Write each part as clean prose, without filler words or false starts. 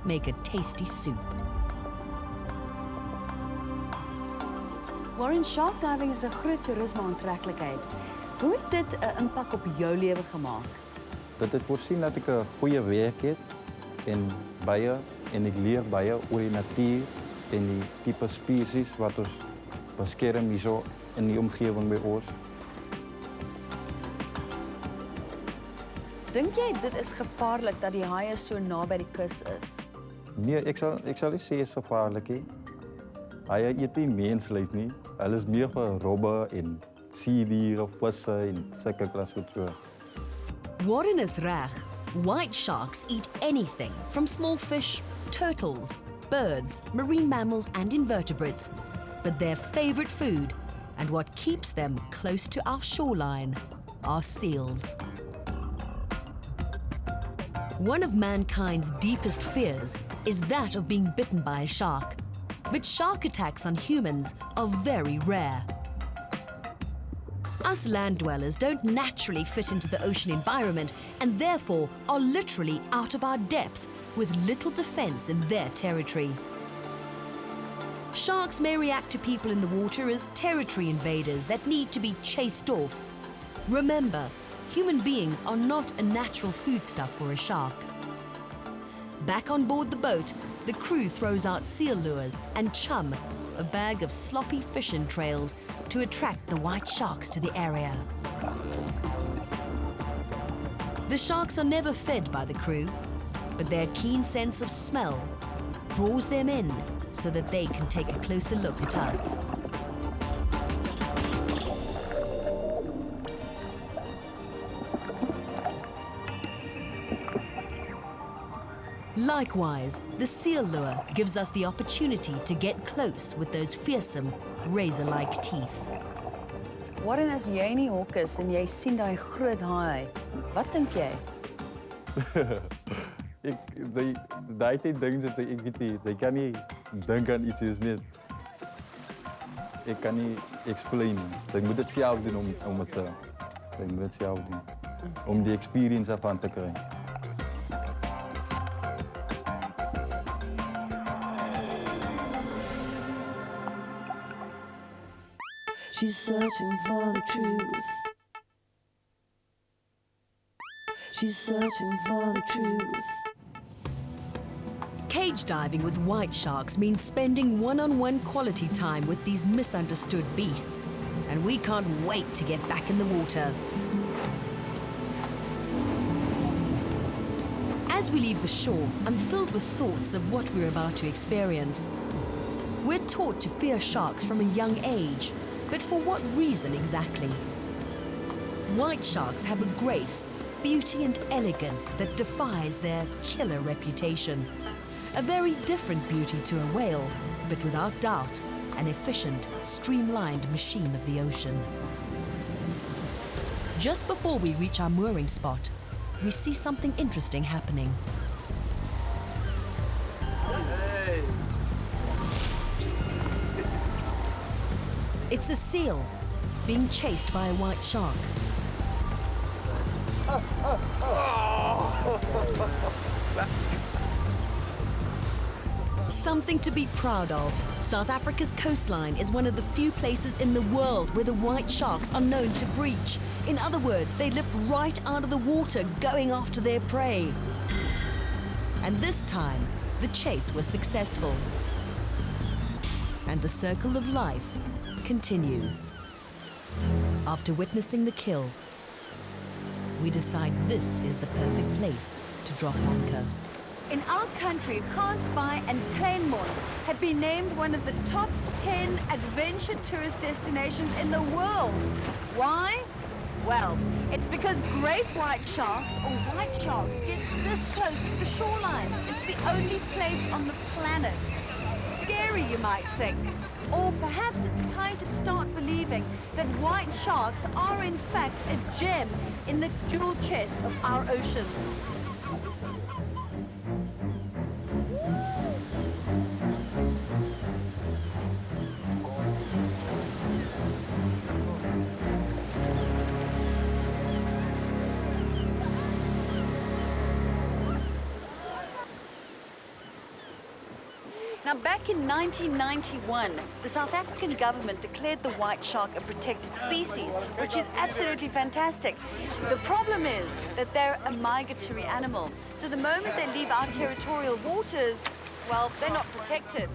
make a tasty soup. Warren, shark diving is 'n groot toerisme-aantreklikheid. Hoe het dit 'n impak op jou lewe gemaak? Dit het voorsien dat ek 'n goeie werk het en ek leer baie oor die natuur en die tipe spesies wat ons beskerm hierso in die omgewing by ons. Dink jy dit is gevaarlik dat die haie so naby die kus is? Nee, ek sal nie sê dit is gevaarlik nie. Haie eet nie mensvleis nie. Hulle is meer vir robbe en seediere, visse en sulke klas goed so. Warren is reg. White sharks eat anything from small fish, turtles, birds, marine mammals and invertebrates. But their favorite food and what keeps them close to our shoreline are seals. One of mankind's deepest fears is that of being bitten by a shark. But shark attacks on humans are very rare. Us land dwellers don't naturally fit into the ocean environment and therefore are literally out of our depth with little defense in their territory. Sharks may react to people in the water as territory invaders that need to be chased off. Remember, human beings are not a natural foodstuff for a shark. Back on board the boat, the crew throws out seal lures and chum, a bag of sloppy fish entrails, to attract the white sharks to the area. The sharks are never fed by the crew, but their keen sense of smell draws them in so that they can take a closer look at us. Likewise, the seal lure gives us the opportunity to get close with those fearsome, razor-like teeth. Warren, as jy in die hok is en jy sien daai groot haai, wat dink jy? Daai ding dat ek weet nie, jy kan nie dink aan iets is net. Ek kan nie explain. Jy moet dit self doen om dit jy moet dit self doen om die experience ervan te kry. She's searching for the truth. She's searching for the truth. Cage diving with white sharks means spending one-on-one quality time with these misunderstood beasts. And we can't wait to get back in the water. As we leave the shore, I'm filled with thoughts of what we're about to experience. We're taught to fear sharks from a young age. But for what reason exactly? White sharks have a grace, beauty and elegance that defies their killer reputation. A very different beauty to a whale, but without doubt, an efficient, streamlined machine of the ocean. Just before we reach our mooring spot, we see something interesting happening. It's a seal being chased by a white shark. Something to be proud of. South Africa's coastline is one of the few places in the world where the white sharks are known to breach. In other words, they lift right out of the water, going after their prey. And this time, the chase was successful. And the circle of life continues. After witnessing the kill, we decide this is the perfect place to drop anchor. In our country, Gansbaai and Kleinmond had been named one of the top 10 adventure tourist destinations in the world. Why? Well, it's because great white sharks or white sharks get this close to the shoreline. It's the only place on the planet. Scary, you might think. Or perhaps it's time to start believing that white sharks are in fact a gem in the jewel chest of our oceans. Now, back in 1991, the South African government declared the white shark a protected species, which is absolutely fantastic. The problem is that they're a migratory animal. So the moment they leave our territorial waters, well, they're not protected.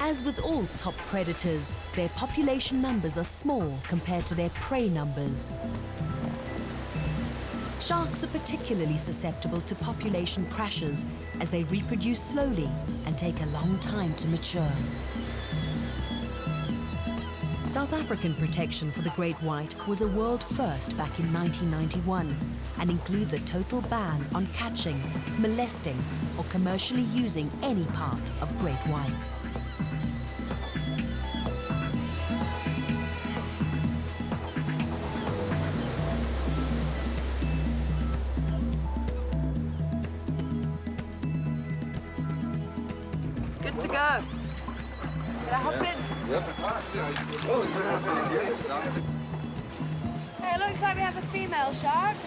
As with all top predators, their population numbers are small compared to their prey numbers. Sharks are particularly susceptible to population crashes as they reproduce slowly and take a long time to mature. South African protection for the great white was a world first back in 1991 and includes a total ban on catching, molesting, or commercially using any part of great whites. Good to go. Can I hop in? Hey, it looks like we have a female shark.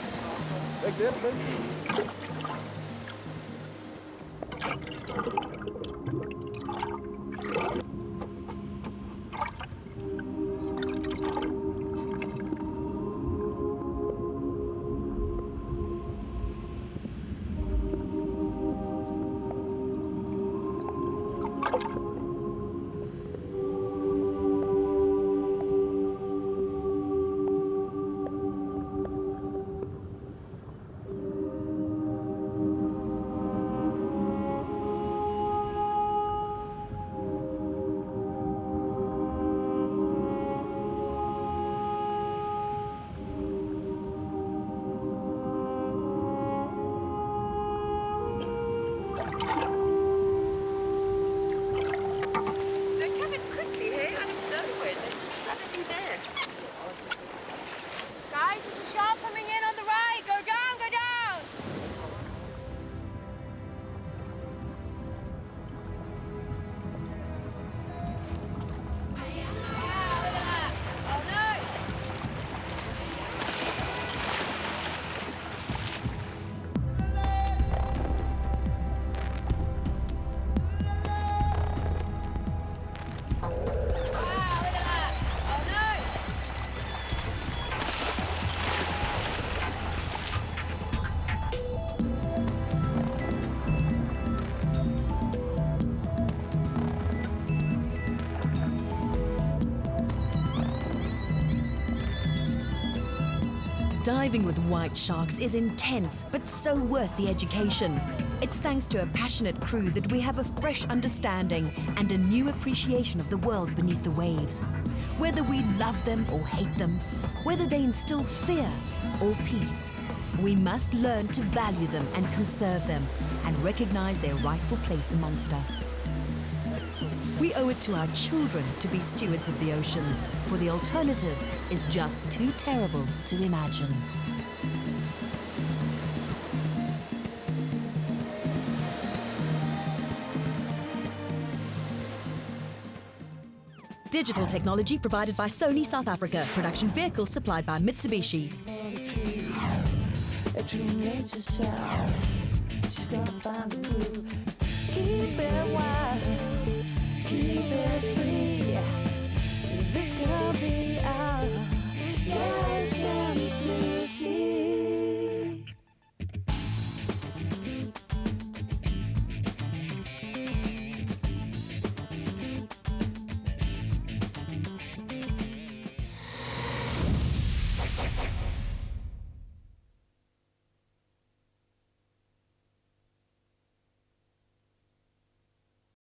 Guys, there's a shark coming in on the right. Go down, go down. Wow, look at that. Oh, no. Wow, look at that. Oh, no. Diving with white sharks is intense, but so worth the education. It's thanks to a passionate crew that we have a fresh understanding and a new appreciation of the world beneath the waves. Whether we love them or hate them, whether they instill fear or peace, we must learn to value them and conserve them and recognize their rightful place amongst us. We owe it to our children to be stewards of the oceans, for the alternative is just too terrible to imagine. Digital technology provided by Sony South Africa. Production vehicles supplied by Mitsubishi. A true nature's child. She's gonna find the groove. Keep it wild, keep it free. This gonna be